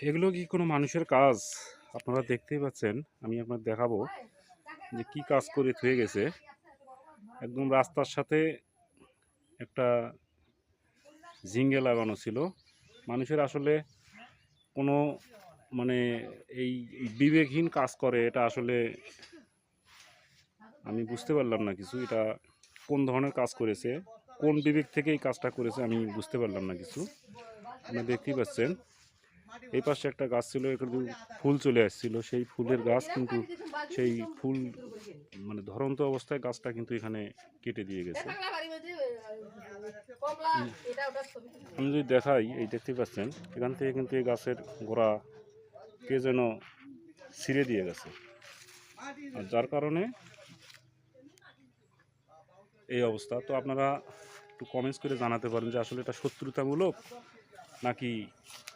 এগুলো কি কোনো মানুষের কাজ? আপনারা দেখতেই পাচ্ছেন। আমি আপনাদের দেখাবো যে কি কাজ করে থুয়ে গেছে। একদম রাস্তার সাথে একটা ঝিঙ্গে লাগানো ছিল। মানুষের আসলে কোনো মানে এই বিবেকহীন কাজ করে, এটা আসলে আমি বুঝতে পারলাম না কিছু। এটা কোন ধরনের কাজ করেছে, কোন বিবেক থেকে এই কাজটা করেছে আমি বুঝতে পারলাম না কিছু। আপনারা দেখতেই পাচ্ছেন এই পাশে একটা গাছ ছিল, একটু ফুল চলে আসছিল, সেই ফুলের গাছ কিন্তু সেই ফুল মানে ধরন্ত অবস্থায় গাছটা কিন্তু এখানে কেটে দিয়ে গেছে। আমি যদি দেখাই, এই দেখতে পাচ্ছেন এখান থেকে কিন্তু এই গাছের গোড়া কে যেন ছিঁড়ে দিয়ে গেছে, আর যার কারণে এই অবস্থা। তো আপনারা একটু কমেন্টস করে জানাতে পারেন যে আসলে এটা শত্রুতামূলক নাকি